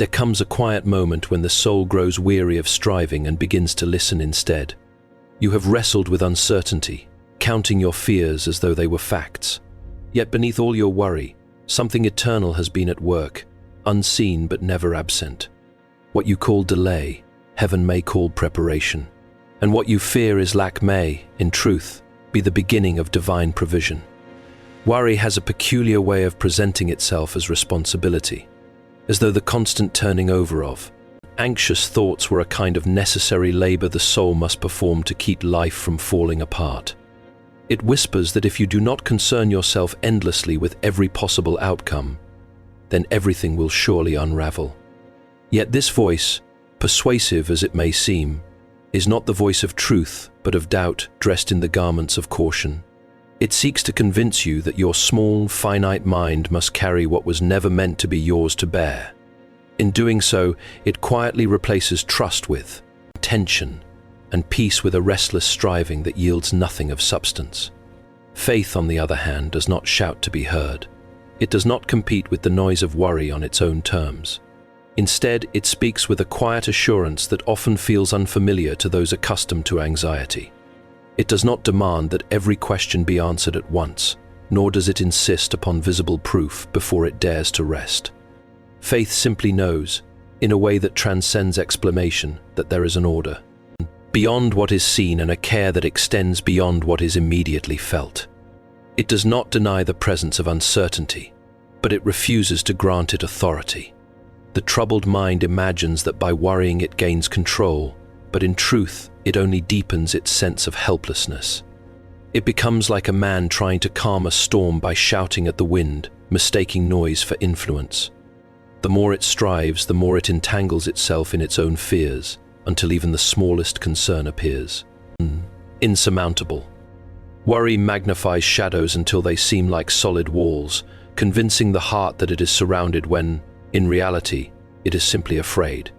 There comes a quiet moment when the soul grows weary of striving and begins to listen instead. You have wrestled with uncertainty, counting your fears as though they were facts. Yet beneath all your worry, something eternal has been at work, unseen but never absent. What you call delay, heaven may call preparation. And what you fear is lack may, in truth, be the beginning of divine provision. Worry has a peculiar way of presenting itself as responsibility, as though the constant turning over of anxious thoughts were a kind of necessary labor the soul must perform to keep life from falling apart. It whispers that if you do not concern yourself endlessly with every possible outcome, then everything will surely unravel. Yet this voice, persuasive as it may seem, is not the voice of truth, but of doubt dressed in the garments of caution. It seeks to convince you that your small, finite mind must carry what was never meant to be yours to bear. In doing so, it quietly replaces trust with tension and peace with a restless striving that yields nothing of substance. Faith, on the other hand, does not shout to be heard. It does not compete with the noise of worry on its own terms. Instead, it speaks with a quiet assurance that often feels unfamiliar to those accustomed to anxiety. It does not demand that every question be answered at once, nor does it insist upon visible proof before it dares to rest. Faith simply knows, in a way that transcends explanation, that there is an order beyond what is seen and a care that extends beyond what is immediately felt. It does not deny the presence of uncertainty, but it refuses to grant it authority. The troubled mind imagines that by worrying it gains control, but in truth, it only deepens its sense of helplessness. It becomes like a man trying to calm a storm by shouting at the wind, mistaking noise for influence. The more it strives, the more it entangles itself in its own fears, until even the smallest concern appears insurmountable. Worry magnifies shadows until they seem like solid walls, convincing the heart that it is surrounded when, in reality, it is simply afraid.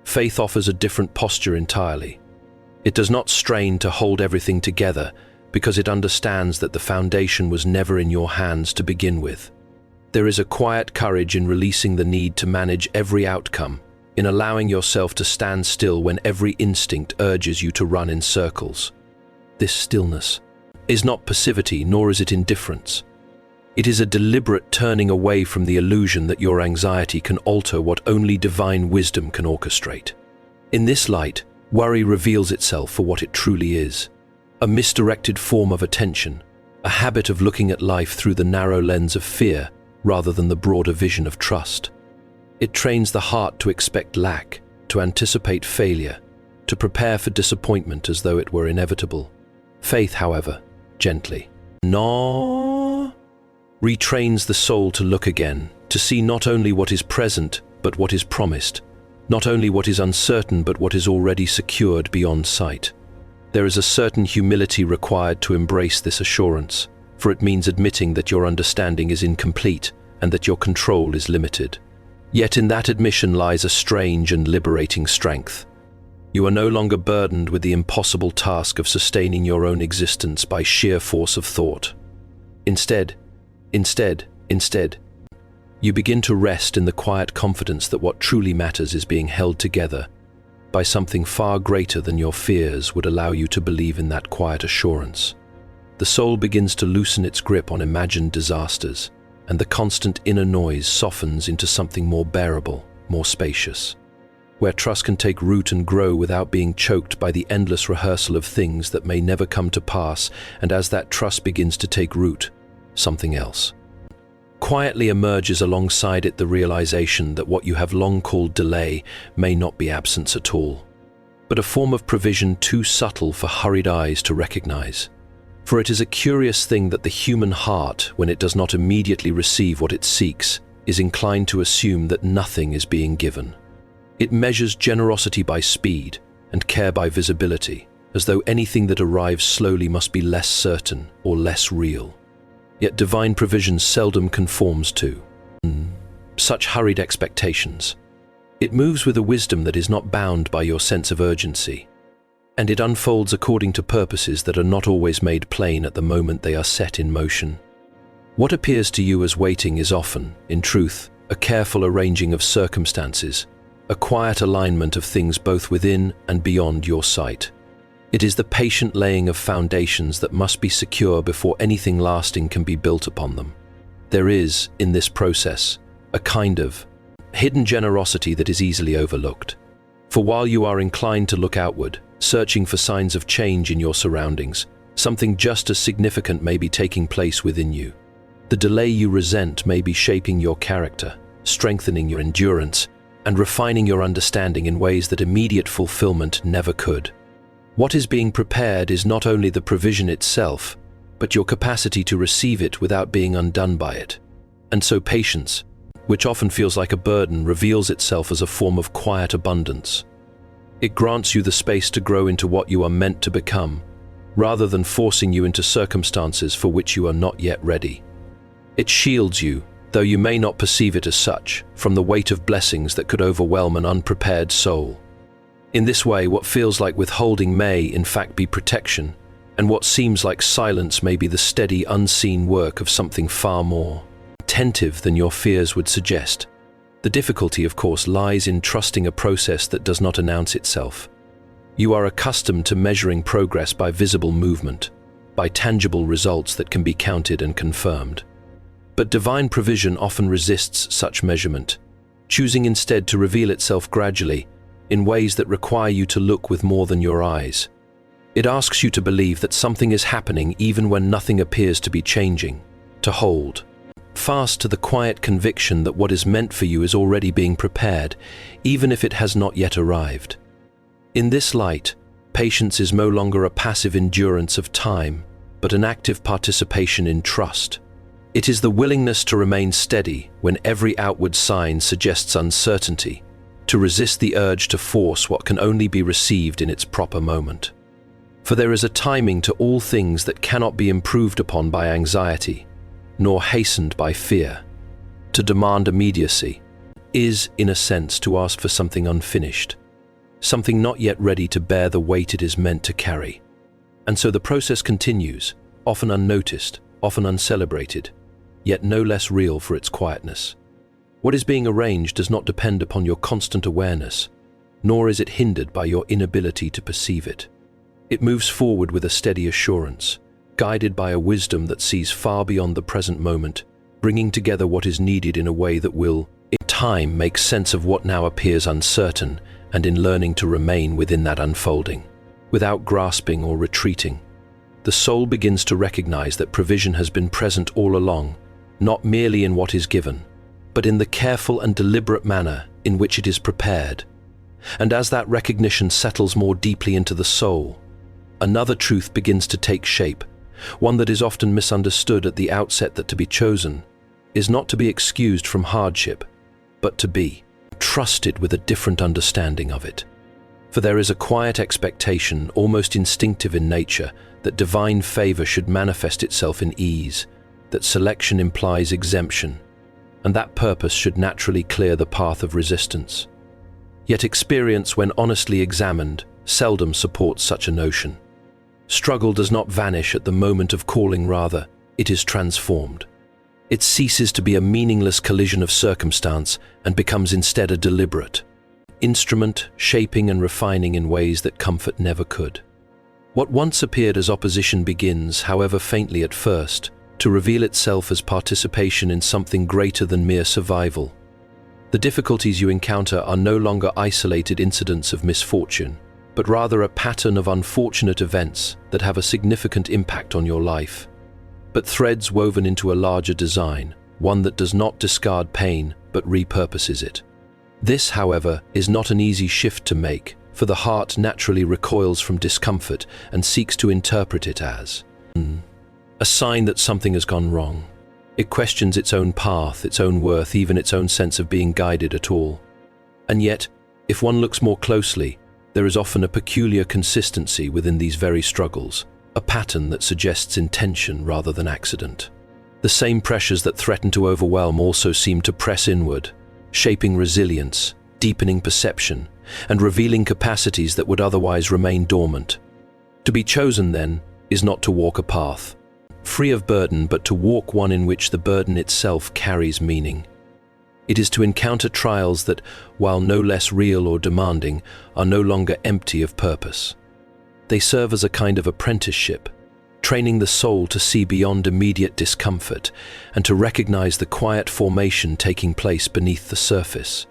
Faith offers a different posture entirely. It does not strain to hold everything together because it understands that the foundation was never in your hands to begin with. There is a quiet courage in releasing the need to manage every outcome, in allowing yourself to stand still when every instinct urges you to run in circles. This stillness is not passivity, nor is it indifference. It is a deliberate turning away from the illusion that your anxiety can alter what only divine wisdom can orchestrate. In this light, worry reveals itself for what it truly is: a misdirected form of attention, a habit of looking at life through the narrow lens of fear rather than the broader vision of trust. It trains the heart to expect lack, to anticipate failure, to prepare for disappointment as though it were inevitable. Faith, however, gently, retrains the soul to look again, to see not only what is present, but what is promised, not only what is uncertain, but what is already secured beyond sight. There is a certain humility required to embrace this assurance, for it means admitting that your understanding is incomplete and that your control is limited. Yet in that admission lies a strange and liberating strength. You are no longer burdened with the impossible task of sustaining your own existence by sheer force of thought. Instead, you begin to rest in the quiet confidence that what truly matters is being held together by something far greater than your fears would allow you to believe. In that quiet assurance, the soul begins to loosen its grip on imagined disasters, and the constant inner noise softens into something more bearable, more spacious, where trust can take root and grow without being choked by the endless rehearsal of things that may never come to pass. And as that trust begins to take root, something else quietly emerges alongside it: the realization that what you have long called delay may not be absence at all, but a form of provision too subtle for hurried eyes to recognize. For it is a curious thing that the human heart, when it does not immediately receive what it seeks, is inclined to assume that nothing is being given. It measures generosity by speed and care by visibility, as though anything that arrives slowly must be less certain or less real. Yet divine provision seldom conforms to such hurried expectations. It moves with a wisdom that is not bound by your sense of urgency, and it unfolds according to purposes that are not always made plain at the moment they are set in motion. What appears to you as waiting is often, in truth, a careful arranging of circumstances, a quiet alignment of things both within and beyond your sight. It is the patient laying of foundations that must be secure before anything lasting can be built upon them. There is, in this process, a kind of hidden generosity that is easily overlooked. For while you are inclined to look outward, searching for signs of change in your surroundings, something just as significant may be taking place within you. The delay you resent may be shaping your character, strengthening your endurance, and refining your understanding in ways that immediate fulfillment never could. What is being prepared is not only the provision itself, but your capacity to receive it without being undone by it. And so patience, which often feels like a burden, reveals itself as a form of quiet abundance. It grants you the space to grow into what you are meant to become, rather than forcing you into circumstances for which you are not yet ready. It shields you, though you may not perceive it as such, from the weight of blessings that could overwhelm an unprepared soul. In this way, what feels like withholding may, in fact, be protection, and what seems like silence may be the steady, unseen work of something far more attentive than your fears would suggest. The difficulty, of course, lies in trusting a process that does not announce itself. You are accustomed to measuring progress by visible movement, by tangible results that can be counted and confirmed. But divine provision often resists such measurement, choosing instead to reveal itself gradually, in ways that require you to look with more than your eyes. It asks you to believe that something is happening even when nothing appears to be changing, to hold fast to the quiet conviction that what is meant for you is already being prepared, even if it has not yet arrived. In this light, patience is no longer a passive endurance of time, but an active participation in trust. It is the willingness to remain steady when every outward sign suggests uncertainty, to resist the urge to force what can only be received in its proper moment. For there is a timing to all things that cannot be improved upon by anxiety, nor hastened by fear. To demand immediacy is, in a sense, to ask for something unfinished, something not yet ready to bear the weight it is meant to carry. And so the process continues, often unnoticed, often uncelebrated, yet no less real for its quietness. What is being arranged does not depend upon your constant awareness, nor is it hindered by your inability to perceive it. It moves forward with a steady assurance, guided by a wisdom that sees far beyond the present moment, bringing together what is needed in a way that will, in time, make sense of what now appears uncertain, and in learning to remain within that unfolding, without grasping or retreating. The soul begins to recognize that provision has been present all along, not merely in what is given, but in the careful and deliberate manner in which it is prepared. And as that recognition settles more deeply into the soul, another truth begins to take shape, one that is often misunderstood at the outset: that to be chosen is not to be excused from hardship, but to be trusted with a different understanding of it. For there is a quiet expectation, almost instinctive in nature, that divine favor should manifest itself in ease, that selection implies exemption, and that purpose should naturally clear the path of resistance. Yet experience, when honestly examined, seldom supports such a notion. Struggle does not vanish at the moment of calling, rather, it is transformed. It ceases to be a meaningless collision of circumstance and becomes instead a deliberate instrument, shaping and refining in ways that comfort never could. What once appeared as opposition begins, however faintly at first, to reveal itself as participation in something greater than mere survival. The difficulties you encounter are no longer isolated incidents of misfortune, but rather a pattern of unfortunate events that have a significant impact on your life. But threads woven into a larger design, one that does not discard pain but repurposes it. This, however, is not an easy shift to make, for the heart naturally recoils from discomfort and seeks to interpret it as a sign that something has gone wrong. It questions its own path, its own worth, even its own sense of being guided at all. And yet, if one looks more closely, there is often a peculiar consistency within these very struggles, a pattern that suggests intention rather than accident. The same pressures that threaten to overwhelm also seem to press inward, shaping resilience, deepening perception, and revealing capacities that would otherwise remain dormant. To be chosen, then, is not to walk a path free of burden, but to walk one in which the burden itself carries meaning. It is to encounter trials that, while no less real or demanding, are no longer empty of purpose. They serve as a kind of apprenticeship, training the soul to see beyond immediate discomfort and to recognize the quiet formation taking place beneath the surface.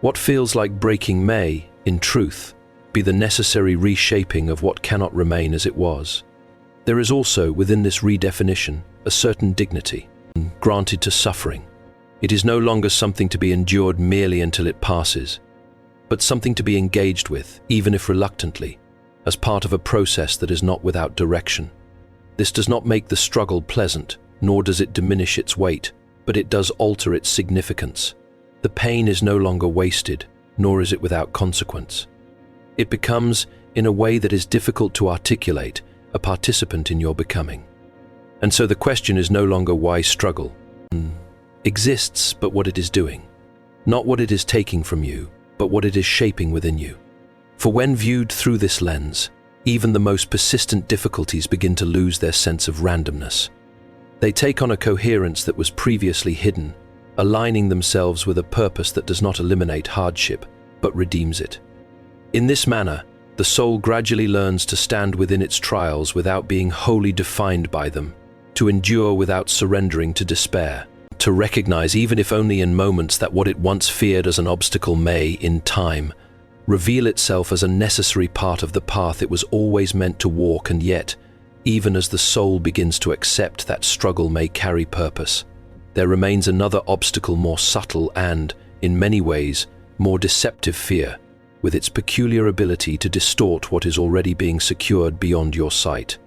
What feels like breaking may, in truth, be the necessary reshaping of what cannot remain as it was. There is also, within this redefinition, a certain dignity granted to suffering. It is no longer something to be endured merely until it passes, but something to be engaged with, even if reluctantly, as part of a process that is not without direction. This does not make the struggle pleasant, nor does it diminish its weight, but it does alter its significance. The pain is no longer wasted, nor is it without consequence. It becomes, in a way that is difficult to articulate, a participant in your becoming. And so the question is no longer why struggle exists, but what it is doing. Not what it is taking from you, but what it is shaping within you. For when viewed through this lens, even the most persistent difficulties begin to lose their sense of randomness. They take on a coherence that was previously hidden, aligning themselves with a purpose that does not eliminate hardship, but redeems it. In this manner, the soul gradually learns to stand within its trials without being wholly defined by them, to endure without surrendering to despair, to recognize, even if only in moments, that what it once feared as an obstacle may, in time, reveal itself as a necessary part of the path it was always meant to walk. And yet, even as the soul begins to accept that struggle may carry purpose, there remains another obstacle, more subtle and, in many ways, more deceptive: fear, with its peculiar ability to distort what is already being secured beyond your sight.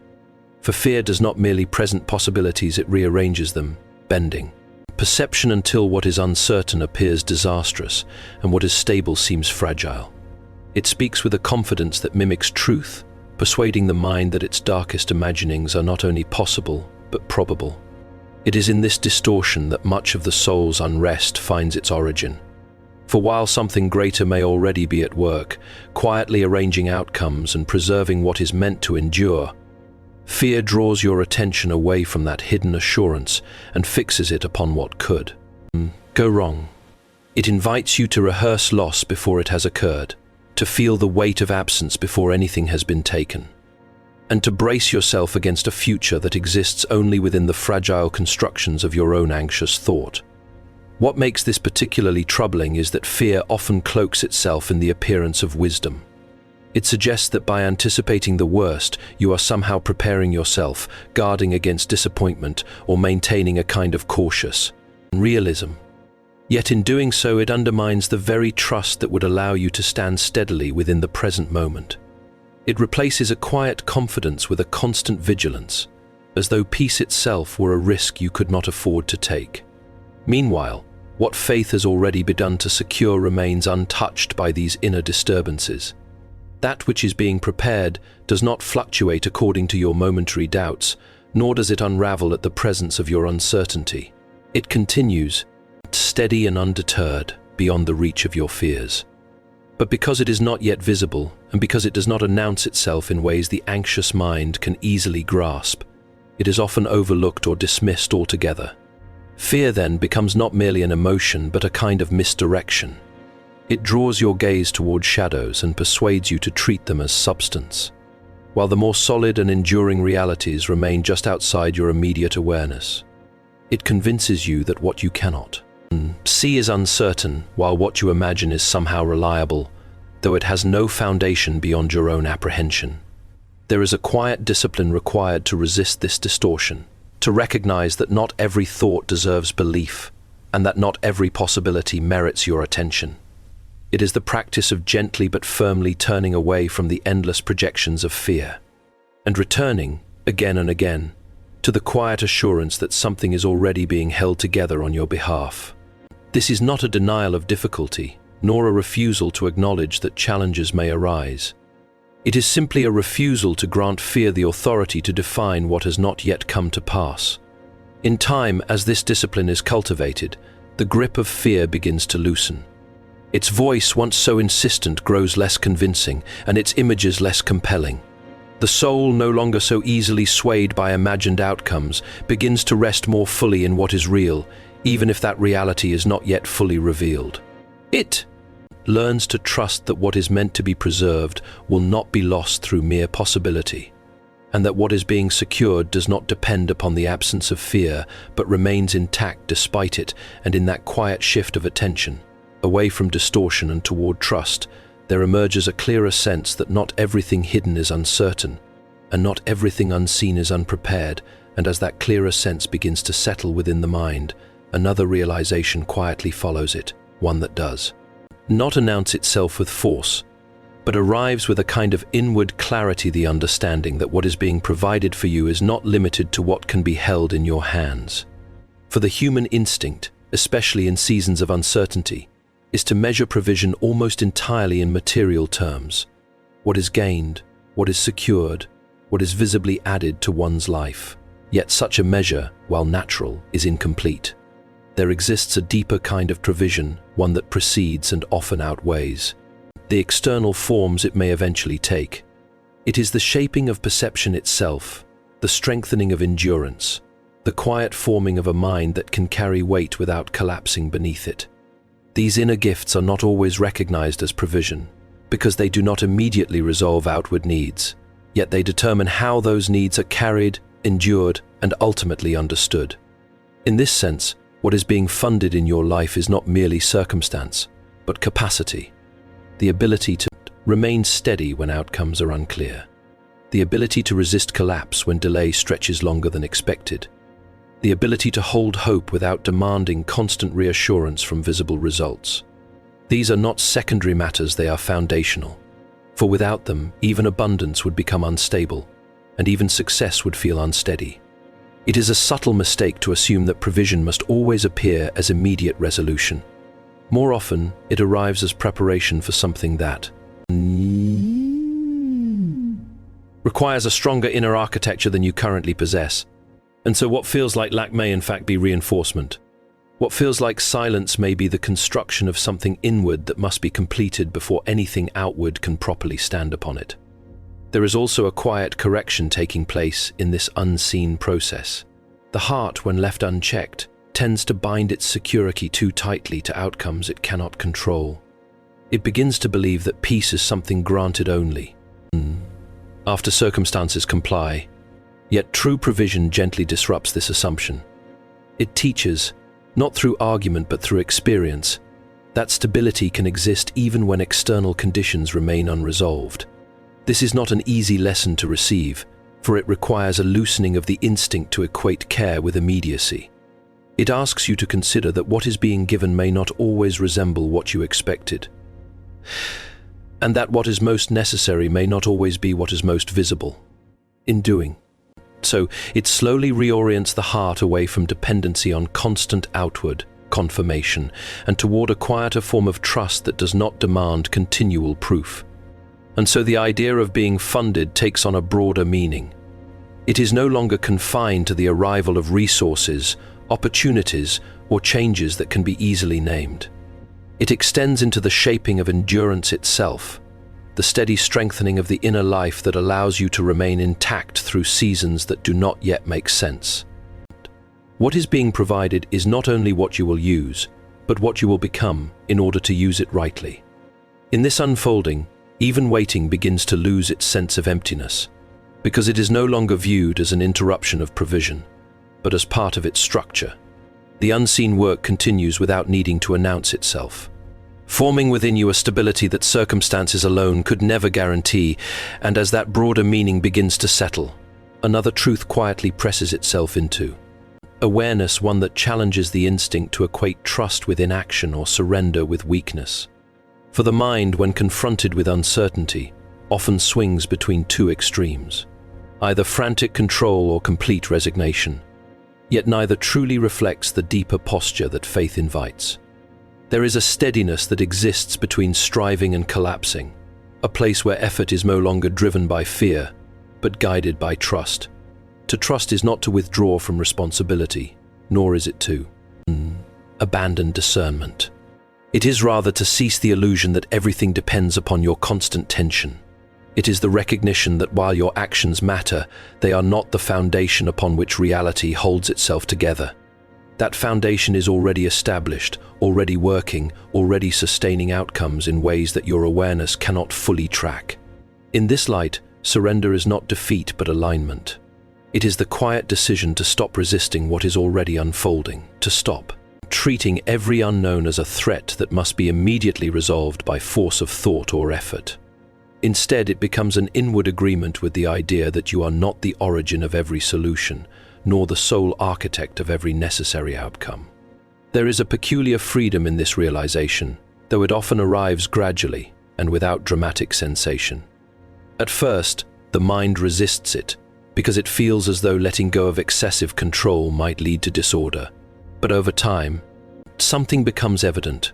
For fear does not merely present possibilities, it rearranges them, bending perception until what is uncertain appears disastrous and what is stable seems fragile. It speaks with a confidence that mimics truth, persuading the mind that its darkest imaginings are not only possible, but probable. It is in this distortion that much of the soul's unrest finds its origin. For while something greater may already be at work, quietly arranging outcomes and preserving what is meant to endure, fear draws your attention away from that hidden assurance and fixes it upon what could go wrong. It invites you to rehearse loss before it has occurred, to feel the weight of absence before anything has been taken, and to brace yourself against a future that exists only within the fragile constructions of your own anxious thought. What makes this particularly troubling is that fear often cloaks itself in the appearance of wisdom. It suggests that by anticipating the worst, you are somehow preparing yourself, guarding against disappointment, or maintaining a kind of cautious realism. Yet in doing so, it undermines the very trust that would allow you to stand steadily within the present moment. It replaces a quiet confidence with a constant vigilance, as though peace itself were a risk you could not afford to take. Meanwhile, what faith has already begun to secure remains untouched by these inner disturbances. That which is being prepared does not fluctuate according to your momentary doubts, nor does it unravel at the presence of your uncertainty. It continues, steady and undeterred, beyond the reach of your fears. But because it is not yet visible, and because it does not announce itself in ways the anxious mind can easily grasp, it is often overlooked or dismissed altogether. Fear then becomes not merely an emotion, but a kind of misdirection. It draws your gaze toward shadows and persuades you to treat them as substance, while the more solid and enduring realities remain just outside your immediate awareness. It convinces you that what you cannot see is uncertain, while what you imagine is somehow reliable, though it has no foundation beyond your own apprehension. There is a quiet discipline required to resist this distortion, to recognize that not every thought deserves belief, and that not every possibility merits your attention. It is the practice of gently but firmly turning away from the endless projections of fear, and returning, again and again, to the quiet assurance that something is already being held together on your behalf. This is not a denial of difficulty, nor a refusal to acknowledge that challenges may arise. It is simply a refusal to grant fear the authority to define what has not yet come to pass. In time, as this discipline is cultivated, the grip of fear begins to loosen. Its voice, once so insistent, grows less convincing, and its images less compelling. The soul, no longer so easily swayed by imagined outcomes, begins to rest more fully in what is real, even if that reality is not yet fully revealed. It learns to trust that what is meant to be preserved will not be lost through mere possibility, and that what is being secured does not depend upon the absence of fear, but remains intact despite it. And in that quiet shift of attention, away from distortion and toward trust, there emerges a clearer sense that not everything hidden is uncertain, and not everything unseen is unprepared. And as that clearer sense begins to settle within the mind, another realization quietly follows it, one that does not announce itself with force, but arrives with a kind of inward clarity, the understanding that what is being provided for you is not limited to what can be held in your hands. For the human instinct, especially in seasons of uncertainty, is to measure provision almost entirely in material terms. What is gained, what is secured, what is visibly added to one's life. Yet such a measure, while natural, is incomplete. There exists a deeper kind of provision, one that precedes and often outweighs the external forms it may eventually take. It is the shaping of perception itself, the strengthening of endurance, the quiet forming of a mind that can carry weight without collapsing beneath it. These inner gifts are not always recognized as provision, because they do not immediately resolve outward needs, yet they determine how those needs are carried, endured, and ultimately understood. In this sense, what is being funded in your life is not merely circumstance, but capacity. The ability to remain steady when outcomes are unclear. The ability to resist collapse when delay stretches longer than expected. The ability to hold hope without demanding constant reassurance from visible results. These are not secondary matters, they are foundational. For without them, even abundance would become unstable, and even success would feel unsteady. It is a subtle mistake to assume that provision must always appear as immediate resolution. More often, it arrives as preparation for something that requires a stronger inner architecture than you currently possess. And so what feels like lack may in fact be reinforcement. What feels like silence may be the construction of something inward that must be completed before anything outward can properly stand upon it. There is also a quiet correction taking place in this unseen process. The heart, when left unchecked, tends to bind its security too tightly to outcomes it cannot control. It begins to believe that peace is something granted only after circumstances comply. Yet true provision gently disrupts this assumption. It teaches, not through argument but through experience, that stability can exist even when external conditions remain unresolved. This is not an easy lesson to receive, for it requires a loosening of the instinct to equate care with immediacy. It asks you to consider that what is being given may not always resemble what you expected, and that what is most necessary may not always be what is most visible. In doing so, it slowly reorients the heart away from dependency on constant outward confirmation and toward a quieter form of trust that does not demand continual proof. And so the idea of being funded takes on a broader meaning. It is no longer confined to the arrival of resources, opportunities, or changes that can be easily named. It extends into the shaping of endurance itself, the steady strengthening of the inner life that allows you to remain intact through seasons that do not yet make sense. What is being provided is not only what you will use, but what you will become in order to use it rightly. In this unfolding, even waiting begins to lose its sense of emptiness, because it is no longer viewed as an interruption of provision, but as part of its structure. The unseen work continues without needing to announce itself, forming within you a stability that circumstances alone could never guarantee. And as that broader meaning begins to settle, another truth quietly presses itself into awareness, one that challenges the instinct to equate trust with inaction or surrender with weakness. For the mind, when confronted with uncertainty, often swings between two extremes, either frantic control or complete resignation. Yet neither truly reflects the deeper posture that faith invites. There is a steadiness that exists between striving and collapsing, a place where effort is no longer driven by fear, but guided by trust. To trust is not to withdraw from responsibility, nor is it to abandon discernment. It is rather to cease the illusion that everything depends upon your constant tension. It is the recognition that while your actions matter, they are not the foundation upon which reality holds itself together. That foundation is already established, already working, already sustaining outcomes in ways that your awareness cannot fully track. In this light, surrender is not defeat but alignment. It is the quiet decision to stop resisting what is already unfolding, to stop treating every unknown as a threat that must be immediately resolved by force of thought or effort. Instead, it becomes an inward agreement with the idea that you are not the origin of every solution, nor the sole architect of every necessary outcome. There is a peculiar freedom in this realization, though it often arrives gradually and without dramatic sensation. At first, the mind resists it, because it feels as though letting go of excessive control might lead to disorder. But over time, something becomes evident.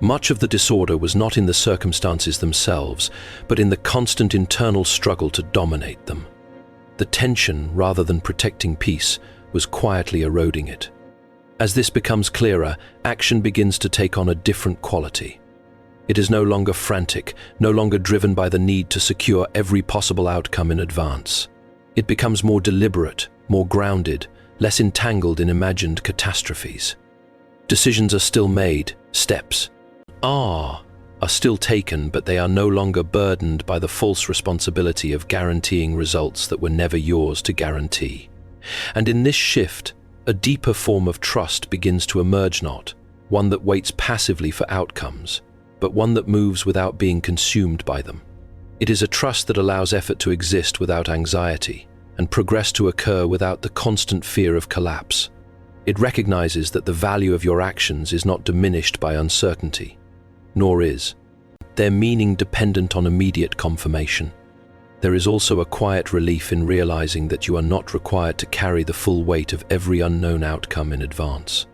Much of the disorder was not in the circumstances themselves, but in the constant internal struggle to dominate them. The tension, rather than protecting peace, was quietly eroding it. As this becomes clearer, action begins to take on a different quality. It is no longer frantic, no longer driven by the need to secure every possible outcome in advance. It becomes more deliberate, more grounded, less entangled in imagined catastrophes. Decisions are still made, steps are still taken, but they are no longer burdened by the false responsibility of guaranteeing results that were never yours to guarantee. And in this shift, a deeper form of trust begins to emerge, not one that waits passively for outcomes, but one that moves without being consumed by them. It is a trust that allows effort to exist without anxiety, and progress to occur without the constant fear of collapse. It recognizes that the value of your actions is not diminished by uncertainty, nor is their meaning dependent on immediate confirmation. There is also a quiet relief in realizing that you are not required to carry the full weight of every unknown outcome in advance.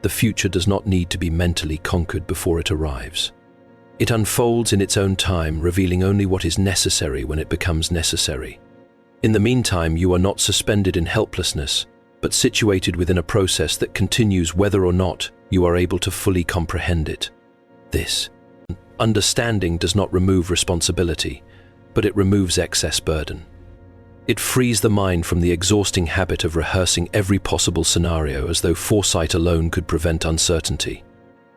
The future does not need to be mentally conquered before it arrives. It unfolds in its own time, revealing only what is necessary when it becomes necessary. In the meantime, you are not suspended in helplessness, but situated within a process that continues whether or not you are able to fully comprehend it. This understanding does not remove responsibility, but it removes excess burden. It frees the mind from the exhausting habit of rehearsing every possible scenario as though foresight alone could prevent uncertainty.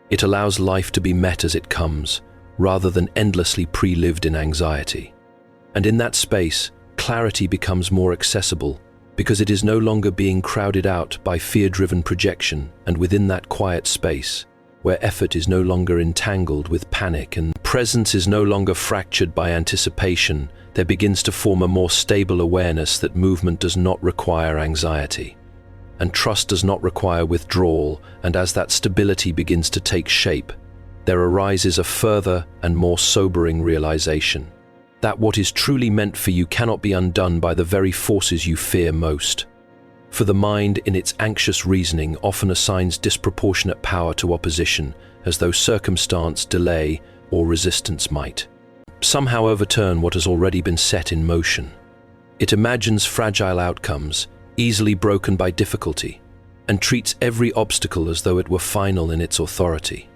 It allows life to be met as it comes, rather than endlessly pre-lived in anxiety. And in that space, clarity becomes more accessible because it is no longer being crowded out by fear-driven projection, and within that quiet space, where effort is no longer entangled with panic and presence is no longer fractured by anticipation, there begins to form a more stable awareness that movement does not require anxiety, and trust does not require withdrawal, and as that stability begins to take shape, there arises a further and more sobering realization that what is truly meant for you cannot be undone by the very forces you fear most. For the mind, in its anxious reasoning, often assigns disproportionate power to opposition, as though circumstance, delay, or resistance might somehow overturn what has already been set in motion. It imagines fragile outcomes, easily broken by difficulty, and treats every obstacle as though it were final in its authority.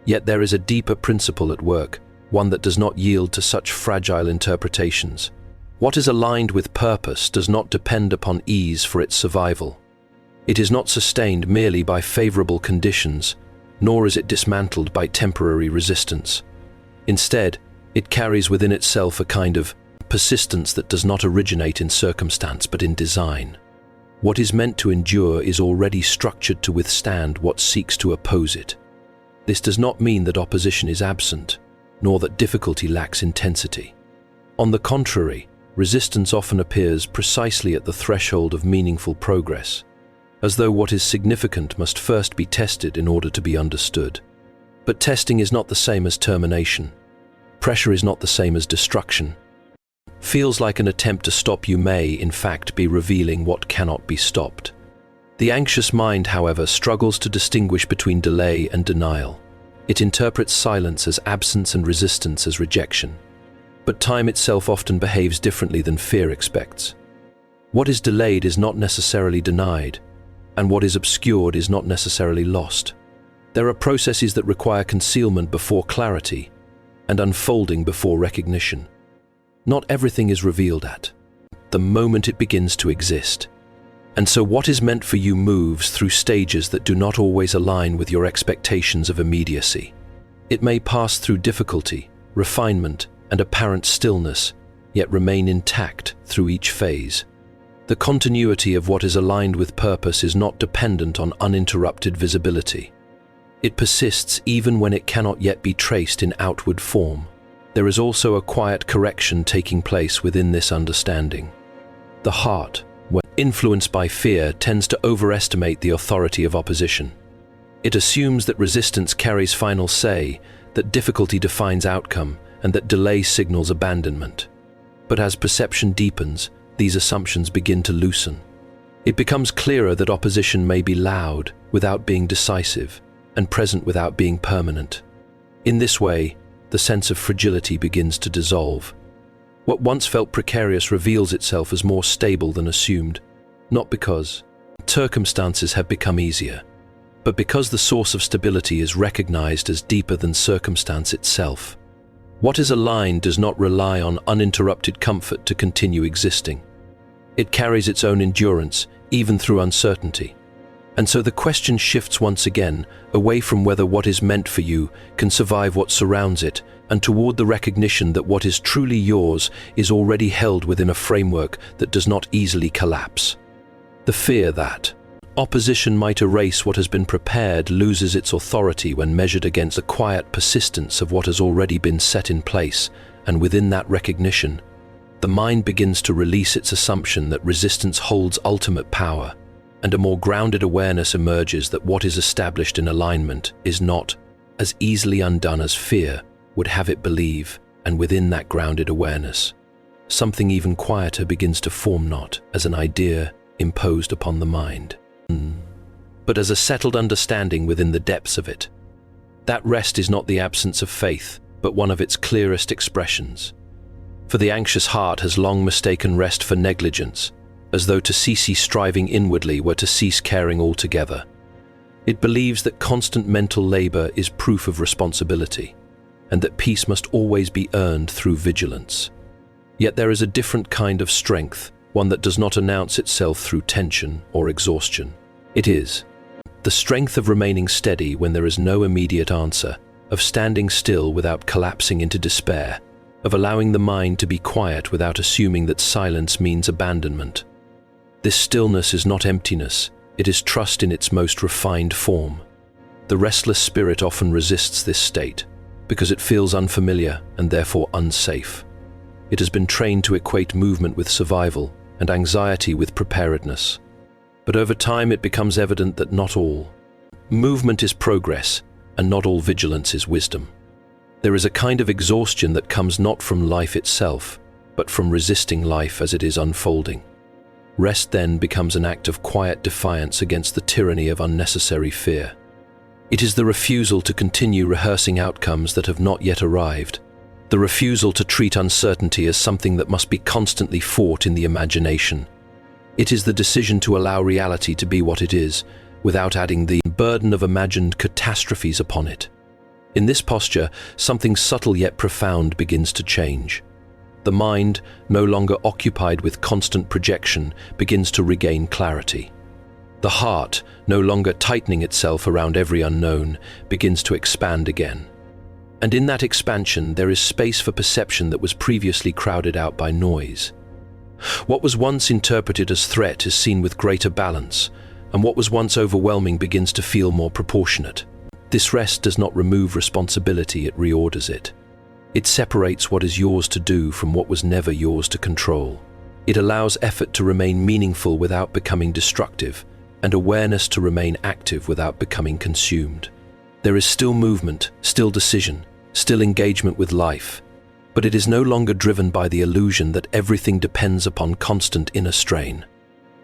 Yet there is a deeper principle at work, one that does not yield to such fragile interpretations. What is aligned with purpose does not depend upon ease for its survival. It is not sustained merely by favorable conditions, nor is it dismantled by temporary resistance. Instead, it carries within itself a kind of persistence that does not originate in circumstance but in design. What is meant to endure is already structured to withstand what seeks to oppose it. This does not mean that opposition is absent, nor that difficulty lacks intensity. On the contrary, resistance often appears precisely at the threshold of meaningful progress, as though what is significant must first be tested in order to be understood. But testing is not the same as termination. Pressure is not the same as destruction. Feels like an attempt to stop you may, in fact, be revealing what cannot be stopped. The anxious mind, however, struggles to distinguish between delay and denial. It interprets silence as absence and resistance as rejection. But time itself often behaves differently than fear expects. What is delayed is not necessarily denied, and what is obscured is not necessarily lost. There are processes that require concealment before clarity, and unfolding before recognition. Not everything is revealed at the moment it begins to exist. And so what is meant for you moves through stages that do not always align with your expectations of immediacy. It may pass through difficulty, refinement, and apparent stillness, yet remain intact through each phase. The continuity of what is aligned with purpose is not dependent on uninterrupted visibility. It persists even when it cannot yet be traced in outward form. There is also a quiet correction taking place within this understanding. The heart, when influenced by fear, tends to overestimate the authority of opposition. It assumes that resistance carries final say, that difficulty defines outcome, and that delay signals abandonment. But as perception deepens, these assumptions begin to loosen. It becomes clearer that opposition may be loud without being decisive, and present without being permanent. In this way, the sense of fragility begins to dissolve. What once felt precarious reveals itself as more stable than assumed, not because circumstances have become easier, but because the source of stability is recognized as deeper than circumstance itself. What is aligned does not rely on uninterrupted comfort to continue existing. It carries its own endurance, even through uncertainty. And so the question shifts once again, away from whether what is meant for you can survive what surrounds it, and toward the recognition that what is truly yours is already held within a framework that does not easily collapse. The fear that opposition might erase what has been prepared loses its authority when measured against the quiet persistence of what has already been set in place, and within that recognition, the mind begins to release its assumption that resistance holds ultimate power, and a more grounded awareness emerges that what is established in alignment is not as easily undone as fear would have it believe, and within that grounded awareness, something even quieter begins to form, not as an idea imposed upon the mind, but as a settled understanding within the depths of it. That rest is not the absence of faith, but one of its clearest expressions. For the anxious heart has long mistaken rest for negligence, as though to cease striving inwardly were to cease caring altogether. It believes that constant mental labor is proof of responsibility, and that peace must always be earned through vigilance. Yet there is a different kind of strength, one that does not announce itself through tension or exhaustion. It is the strength of remaining steady when there is no immediate answer, of standing still without collapsing into despair, of allowing the mind to be quiet without assuming that silence means abandonment. This stillness is not emptiness, it is trust in its most refined form. The restless spirit often resists this state, because it feels unfamiliar and therefore unsafe. It has been trained to equate movement with survival and anxiety with preparedness. But over time it becomes evident that not all movement is progress, and not all vigilance is wisdom. There is a kind of exhaustion that comes not from life itself, but from resisting life as it is unfolding. Rest then becomes an act of quiet defiance against the tyranny of unnecessary fear. It is the refusal to continue rehearsing outcomes that have not yet arrived, the refusal to treat uncertainty as something that must be constantly fought in the imagination. It is the decision to allow reality to be what it is, without adding the burden of imagined catastrophes upon it. In this posture, something subtle yet profound begins to change. The mind, no longer occupied with constant projection, begins to regain clarity. The heart, no longer tightening itself around every unknown, begins to expand again. And in that expansion, there is space for perception that was previously crowded out by noise. What was once interpreted as threat is seen with greater balance, and what was once overwhelming begins to feel more proportionate. This rest does not remove responsibility, it reorders it. It separates what is yours to do from what was never yours to control. It allows effort to remain meaningful without becoming destructive, and awareness to remain active without becoming consumed. There is still movement, still decision, still engagement with life, but it is no longer driven by the illusion that everything depends upon constant inner strain.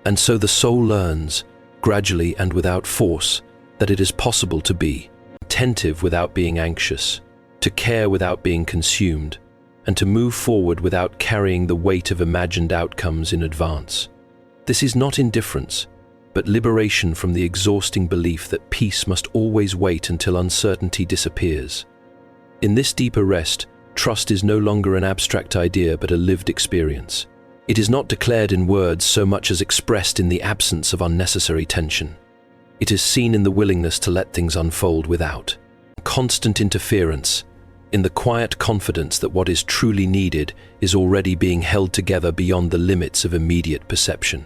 And so the soul learns, gradually and without force, that it is possible to be attentive without being anxious, to care without being consumed, and to move forward without carrying the weight of imagined outcomes in advance. This is not indifference, but liberation from the exhausting belief that peace must always wait until uncertainty disappears. In this deeper rest, trust is no longer an abstract idea but a lived experience. It is not declared in words so much as expressed in the absence of unnecessary tension. It is seen in the willingness to let things unfold without constant interference, in the quiet confidence that what is truly needed is already being held together beyond the limits of immediate perception.